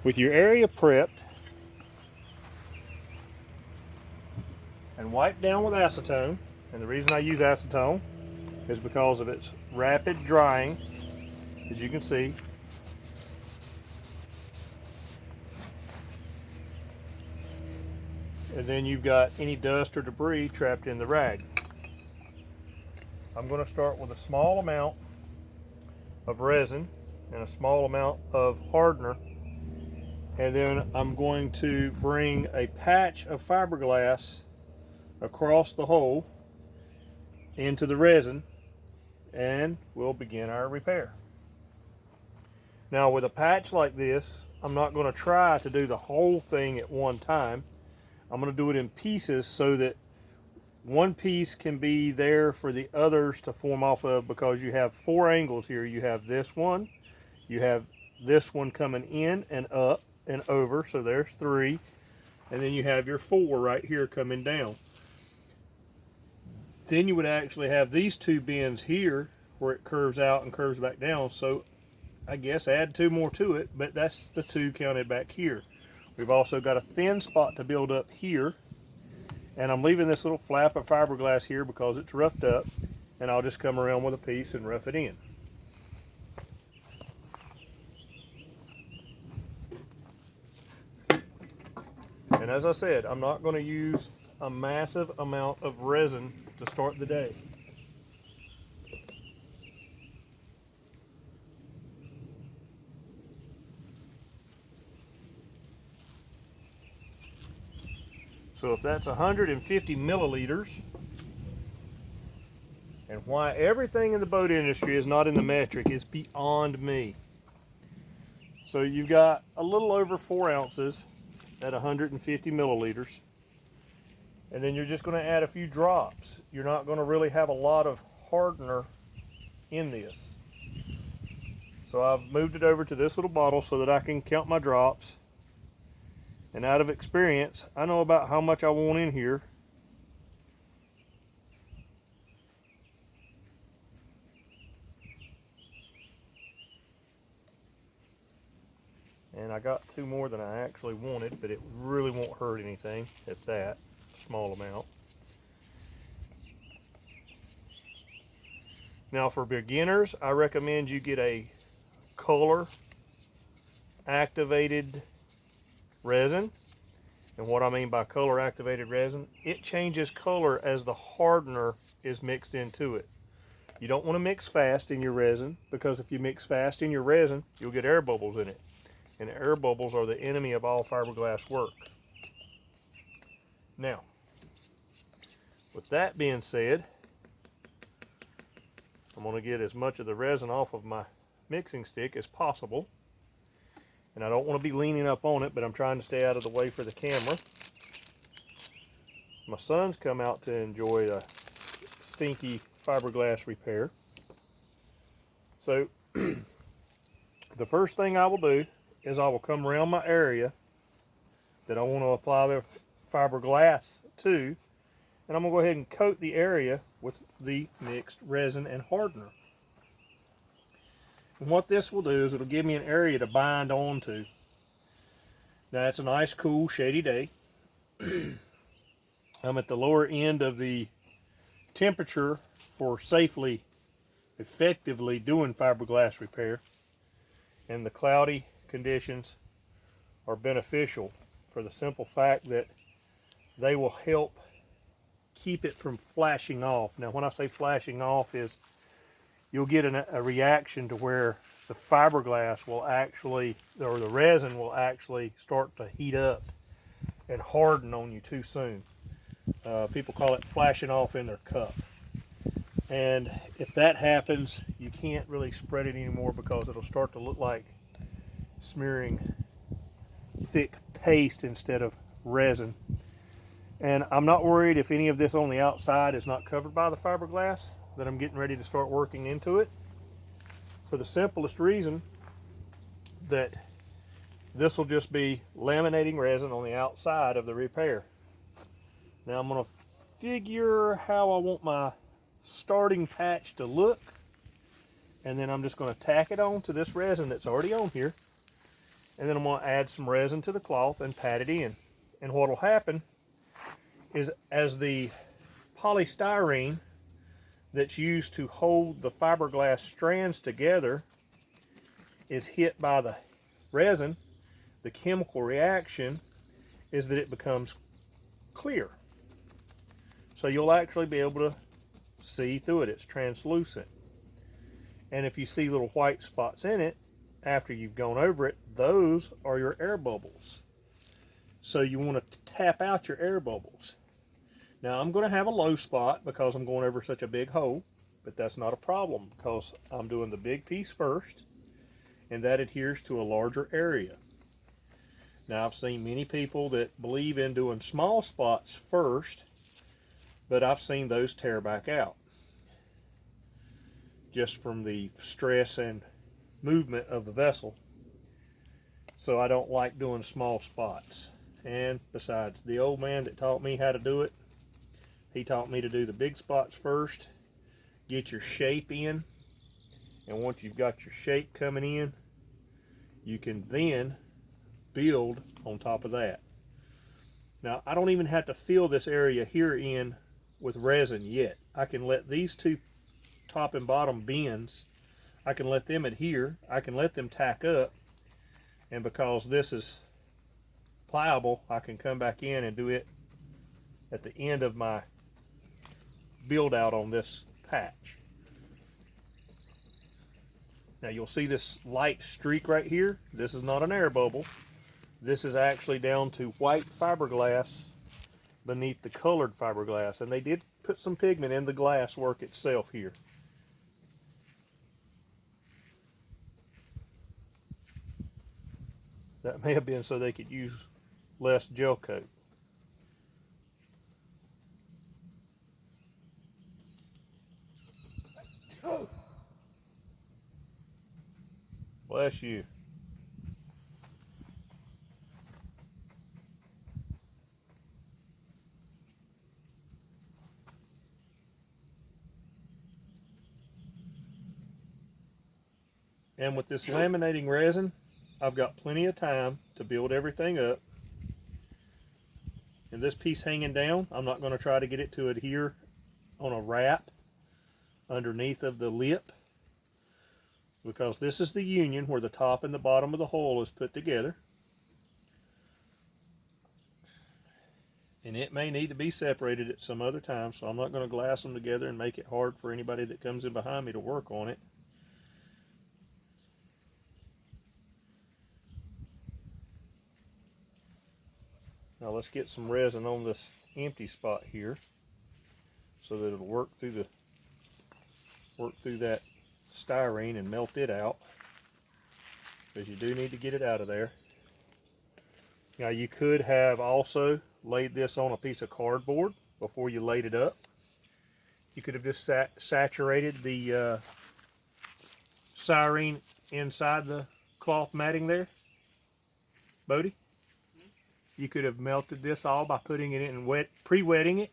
With your area prepped and wiped down with acetone, and the reason I use acetone is because of its rapid drying, as you can see. And then you've got any dust or debris trapped in the rag. I'm going to start with a small amount of resin and a small amount of hardener, and then I'm going to bring a patch of fiberglass across the hole into the resin, and we'll begin our repair. Now with a patch like this, I'm not going to try to do the whole thing at one time. I'm going to do it in pieces so that one piece can be there for the others to form off of, because you have four angles here. You have this one, you have this one coming in and up and over, so there's three, and then you have your four right here coming down. Then you would actually have these two bends here where it curves out and curves back down, so I guess add two more to it, but that's the two counted back here. We've also got a thin spot to build up here, and I'm leaving this little flap of fiberglass here because it's roughed up, and I'll just come around with a piece and rough it in. And as I said, I'm not going to use a massive amount of resin to start the day. So if that's 150 milliliters, and why everything in the boat industry is not in the metric is beyond me. So you've got a little over 4 ounces at 150 milliliters, and then you're just going to add a few drops. You're not going to really have a lot of hardener in this. So I've moved it over to this little bottle so that I can count my drops. And out of experience, I know about how much I want in here. And I got two more than I actually wanted, but it really won't hurt anything at that small amount. Now for beginners, I recommend you get a color activated resin. And what I mean by color activated resin, it changes color as the hardener is mixed into it. You don't want to mix fast in your resin, because if you mix fast in your resin, you'll get air bubbles in it. And air bubbles are the enemy of all fiberglass work. Now, with that being said, I'm going to get as much of the resin off of my mixing stick as possible. And I don't want to be leaning up on it, but I'm trying to stay out of the way for the camera. My son's come out to enjoy a stinky fiberglass repair. So the first thing I will do is I will come around my area that I want to apply the fiberglass to, and I'm going to go ahead and coat the area with the mixed resin and hardener. And what this will do is it'll give me an area to bind onto. Now it's a nice, cool, shady day. I'm at the lower end of the temperature for safely, effectively doing fiberglass repair, and the cloudy conditions are beneficial for the simple fact that they will help keep it from flashing off. Now when I say flashing off is you'll get a reaction to where the fiberglass will actually, or the resin will actually start to heat up and harden on you too soon. People call it flashing off in their cup. And if that happens, you can't really spread it anymore, because it'll start to look like smearing thick paste instead of resin. And I'm not worried if any of this on the outside is not covered by the fiberglass that I'm getting ready to start working into it, for the simplest reason that this will just be laminating resin on the outside of the repair. Now I'm going to figure how I want my starting patch to look, and then I'm just going to tack it on to this resin that's already on here, And then I'm going to add some resin to the cloth and pat it in. And what will happen is as the polystyrene that's used to hold the fiberglass strands together is hit by the resin, the chemical reaction is that it becomes clear. So you'll actually be able to see through it. It's translucent. And if you see little white spots in it after you've gone over it, those are your air bubbles. So you want to tap out your air bubbles. Now I'm going to have a low spot because I'm going over such a big hole, but that's not a problem because I'm doing the big piece first, and that adheres to a larger area. Now I've seen many people that believe in doing small spots first, but I've seen those tear back out just from the stress and movement of the vessel. So I don't like doing small spots. And besides, the old man that taught me how to do it, he taught me to do the big spots first, get your shape in, and once you've got your shape coming in, you can then build on top of that. Now, I don't even have to fill this area here in with resin yet. I can let these two top and bottom bends, I can let them adhere, I can let them tack up, and because this is pliable, I can come back in and do it at the end of my build out on this patch. Now you'll see this light streak right here. This is not an air bubble. This is actually down to white fiberglass beneath the colored fiberglass, and they did put some pigment in the glass work itself here. That may have been so they could use less gel coat. Bless you. And with this laminating resin, I've got plenty of time to build everything up. And this piece hanging down, I'm not going to try to get it to adhere on a wrap underneath of the lip, because this is the union where the top and the bottom of the hull is put together. And it may need to be separated at some other time, so I'm not going to glass them together and make it hard for anybody that comes in behind me to work on it. Now let's get some resin on this empty spot here so that it'll work through that styrene and melt it out, because you do need to get it out of there. Now you could have also laid this on a piece of cardboard before you laid it up. You could have just saturated the styrene inside the cloth matting there, Bodie. You could have melted this all by putting it in pre-wetting it.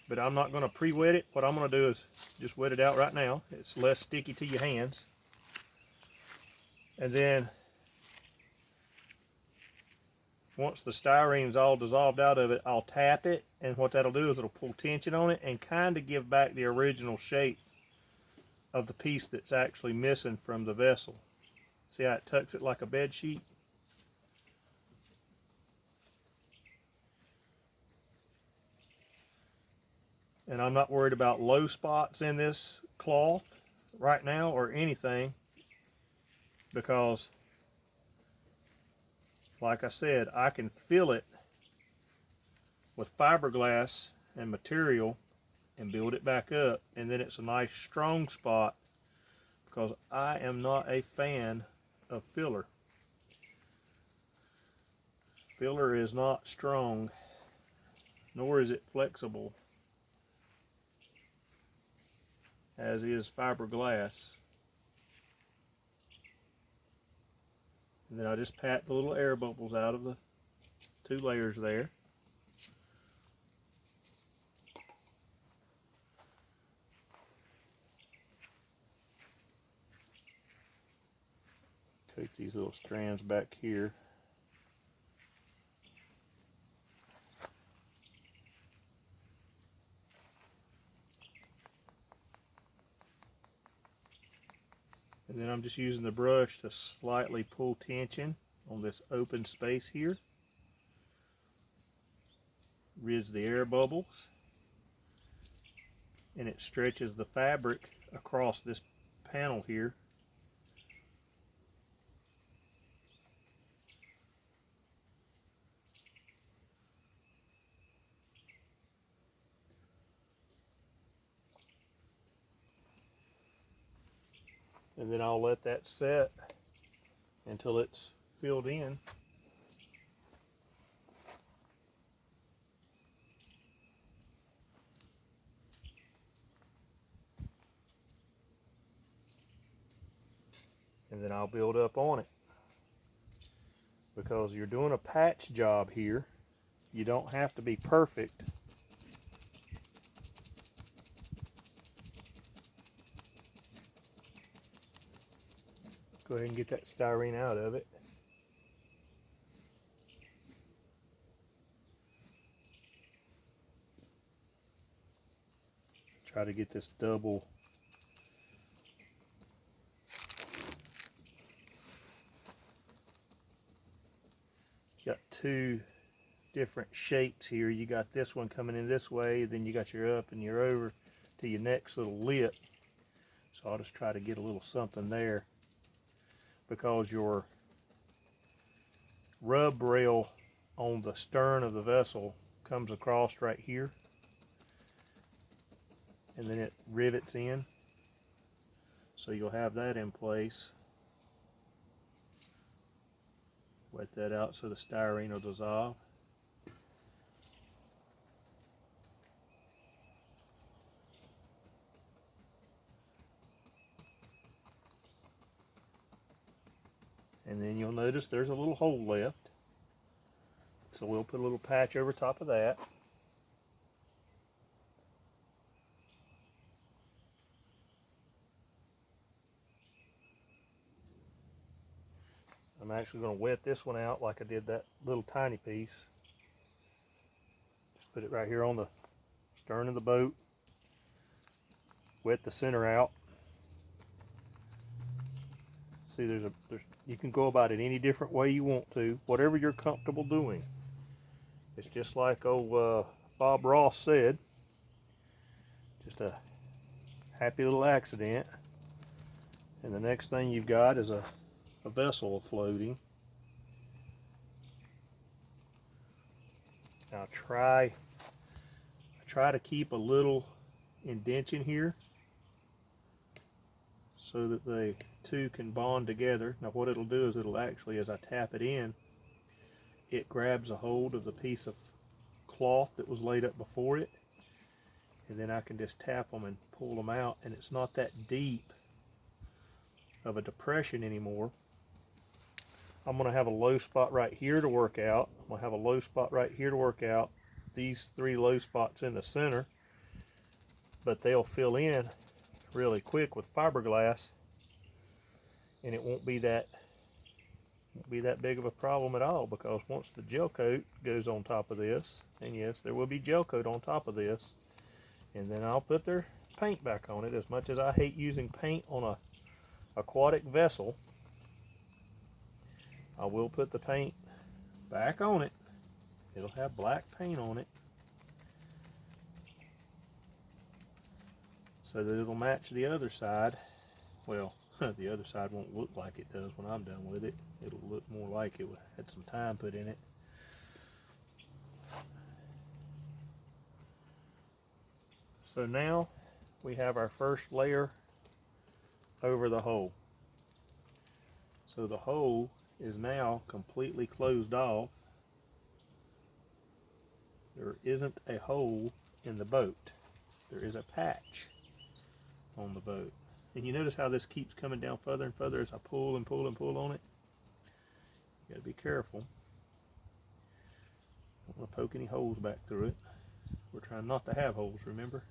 But I'm not going to pre-wet it. What I'm going to do is just wet it out right now. It's less sticky to your hands. And then once the styrene's all dissolved out of it, I'll tap it, and what that'll do is it'll pull tension on it and kind of give back the original shape of the piece that's actually missing from the vessel. See how it tucks it like a bed sheet? And I'm not worried about low spots in this cloth right now or anything, because like I said, I can fill it with fiberglass and material and build it back up, and then it's a nice strong spot, because I am not a fan of filler. Filler is not strong, nor is it flexible as is fiberglass. And then I just pat the little air bubbles out of the two layers there. Take these little strands back here. And then I'm just using the brush to slightly pull tension on this open space here. Rids the air bubbles. And it stretches the fabric across this panel here. And then I'll let that set until it's filled in. And then I'll build up on it. Because you're doing a patch job here, you don't have to be perfect. Go ahead and get that styrene out of it. Try to get this double. Got two different shapes here. You got this one coming in this way, then you got your up and your over to your next little lip. So I'll just try to get a little something there, because your rub rail on the stern of the vessel comes across right here, and then it rivets in. So you'll have that in place. Wet that out so the styrene will dissolve. And then you'll notice there's a little hole left. So we'll put a little patch over top of that. I'm actually going to wet this one out like I did that little tiny piece. Just put it right here on the stern of the boat. Wet the center out. See, you can go about it any different way you want to, whatever you're comfortable doing. It's just like old Bob Ross said, just a happy little accident. And the next thing you've got is a vessel floating. Now try to keep a little indentation here so that the two can bond together. Now what it'll do is it'll actually, as I tap it in, it grabs a hold of the piece of cloth that was laid up before it, and then I can just tap them and pull them out, and it's not that deep of a depression anymore. I'm going to have a low spot right here to work out. I'm going to have a low spot right here to work out. These three low spots in the center, but they'll fill in really quick with fiberglass, and it won't be that big of a problem at all, because once the gel coat goes on top of this, and yes, there will be gel coat on top of this, and then I'll put their paint back on it. As much as I hate using paint on a aquatic vessel, I will put the paint back on it. It'll have black paint on it so that it'll match the other side. Well, the other side won't look like it does when I'm done with it. It'll look more like it had some time put in it. So now we have our first layer over the hole. So the hole is now completely closed off. There isn't a hole in the boat. There is a patch on the boat. And you notice how this keeps coming down further and further as I pull and pull and pull on it? You gotta be careful. Don't want to poke any holes back through it. We're trying not to have holes, remember?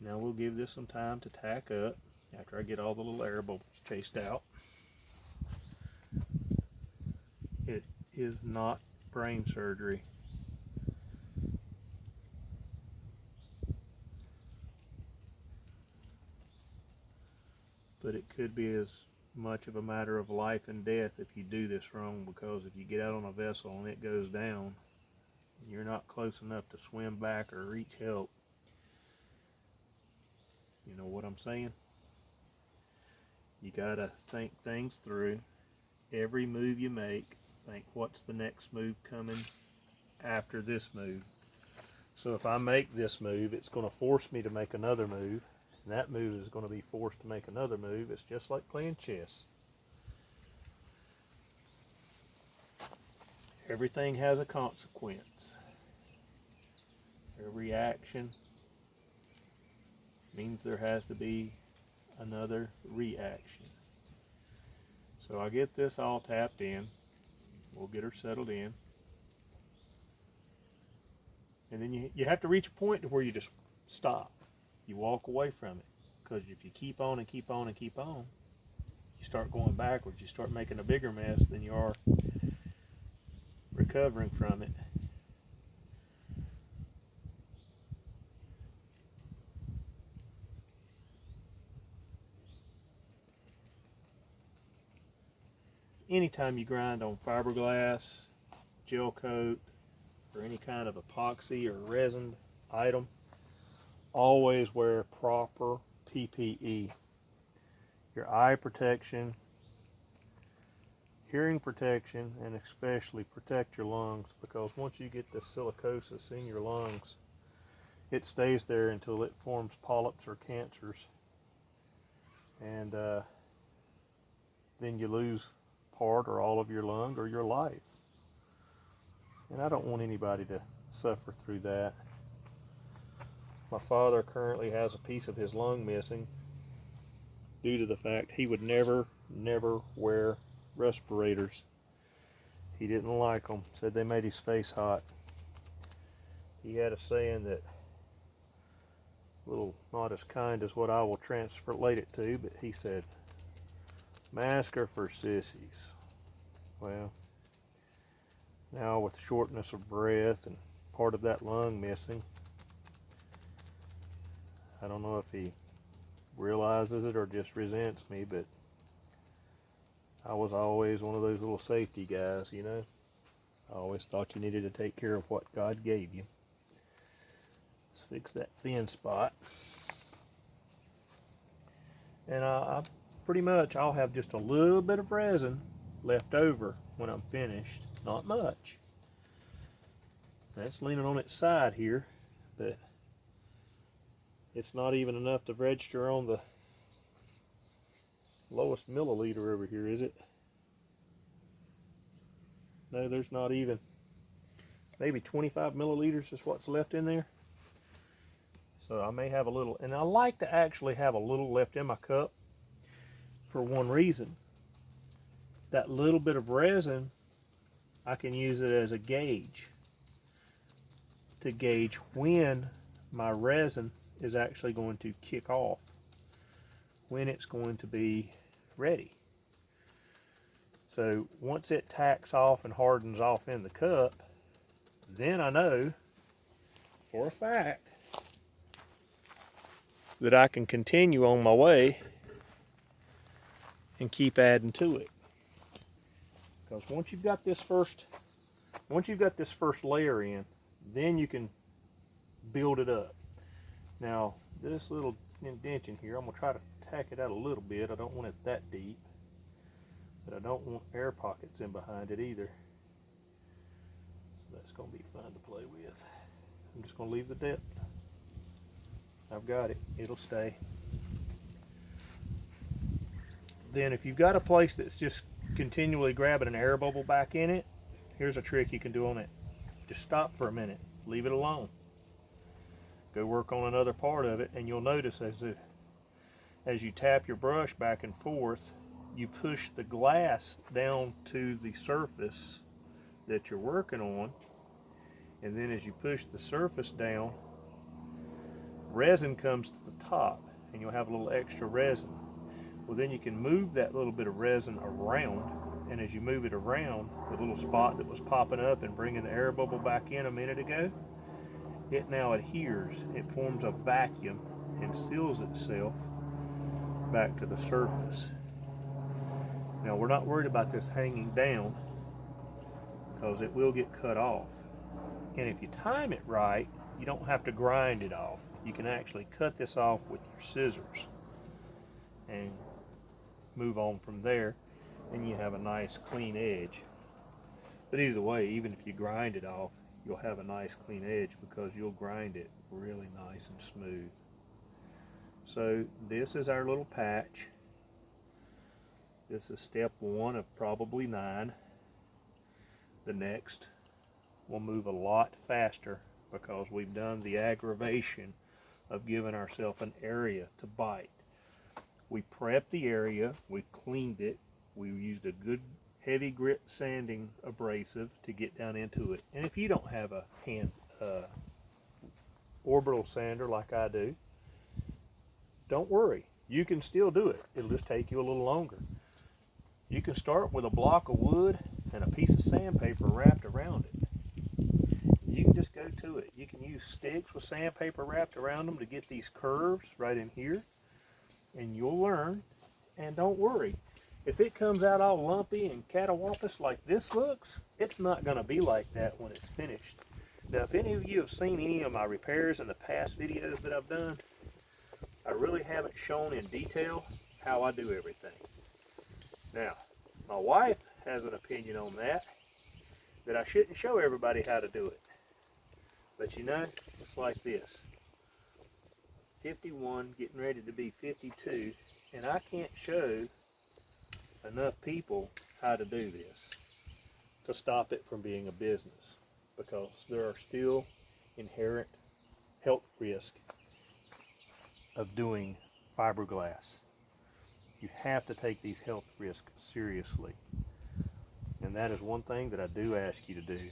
Now we'll give this some time to tack up. after I get all the little air bubbles chased out. It is not brain surgery. But it could be as much of a matter of life and death if you do this wrong, because if you get out on a vessel and it goes down, you're not close enough to swim back or reach help. You know what I'm saying? You gotta think things through. Every move you make, think what's the next move coming after this move. So if I make this move, it's going to force me to make another move, and that move is going to be forced to make another move. It's just like playing chess. Everything has a consequence. Every action means there has to be another reaction. So I get this all tapped in. We'll get her settled in. And then you have to reach a point to where you just stop. You walk away from it. Because if you keep on and keep on and keep on, you start going backwards. You start making a bigger mess than you are recovering from it. Anytime you grind on fiberglass, gel coat, or any kind of epoxy or resin item, always wear proper PPE. Your eye protection, hearing protection, and especially protect your lungs, because once you get this silicosis in your lungs, it stays there until it forms polyps or cancers, and then you lose part or all of your lung or your life. And I don't want anybody to suffer through that. My father currently has a piece of his lung missing due to the fact he would never wear respirators. He didn't like them. Said they made his face hot. He had a saying that, a little not as kind as what I will translate it to, but he said, "Masks are for sissies." Well, now with shortness of breath and part of that lung missing, I don't know if he realizes it or just resents me, but I was always one of those little safety guys, you know. I always thought you needed to take care of what God gave you. Let's fix that thin spot. And I pretty much, I'll have just a little bit of resin left over when I'm finished. Not much. That's leaning on its side here, but it's not even enough to register on the lowest milliliter over here, is it? No, there's not even. Maybe 25 milliliters is what's left in there. So I may have a little, and I like to actually have a little left in my cup for one reason. That little bit of resin, I can use it as a gauge to gauge when my resin is actually going to kick off, when it's going to be ready. So once it tacks off and hardens off in the cup, then I know for a fact that I can continue on my way and keep adding to it. Because once you've got this first layer in, then you can build it up. Now, this little indentation here, I'm going to try to tack it out a little bit. I don't want it that deep, but I don't want air pockets in behind it either. So that's going to be fun to play with. I'm just going to leave the depth. I've got it. It'll stay. Then if you've got a place that's just continually grabbing an air bubble back in it, here's a trick you can do on it. Just stop for a minute. Leave it alone. Go work on another part of it, and you'll notice as you tap your brush back and forth, you push the glass down to the surface that you're working on, and then as you push the surface down, resin comes to the top, and you'll have a little extra resin. Well, then you can move that little bit of resin around, and as you move it around, the little spot that was popping up and bringing the air bubble back in a minute ago, it now adheres. It forms a vacuum and seals itself back to the surface. Now, we're not worried about this hanging down because it will get cut off. And if you time it right, you don't have to grind it off. You can actually cut this off with your scissors and move on from there, and you have a nice clean edge. But either way, even if you grind it off, you'll have a nice clean edge because you'll grind it really nice and smooth. So this is our little patch. This is step 1 of probably 9. The next will move a lot faster because we've done the aggravation of giving ourselves an area to bite. We prepped the area, we cleaned it, we used a good heavy grit sanding abrasive to get down into it. And if you don't have a hand orbital sander like I do, don't worry, you can still do it. It'll just take you a little longer. You can start with a block of wood and a piece of sandpaper wrapped around it. You can just go to it. You can use sticks with sandpaper wrapped around them to get these curves right in here, and you'll learn. And don't worry, if it comes out all lumpy and catawampus like this looks, it's not going to be like that when it's finished. Now, if any of you have seen any of my repairs in the past videos that I've done, I really haven't shown in detail how I do everything. Now, my wife has an opinion on that I shouldn't show everybody how to do it. But you know, it's like this. 51 getting ready to be 52, and I can't show enough people how to do this to stop it from being a business, because there are still inherent health risks of doing fiberglass. You have to take these health risks seriously. And that is one thing that I do ask you to do.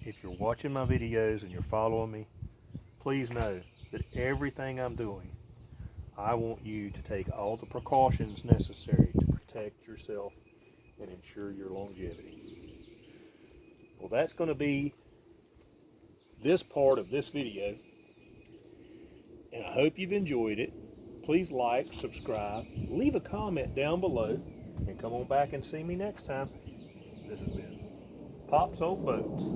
If you're watching my videos and you're following me, please know that everything I'm doing, I want you to take all the precautions necessary to protect yourself and ensure your longevity. Well, that's going to be this part of this video, and I hope you've enjoyed it. Please like, subscribe, leave a comment down below, and come on back and see me next time. This has been Pop's Old Boats.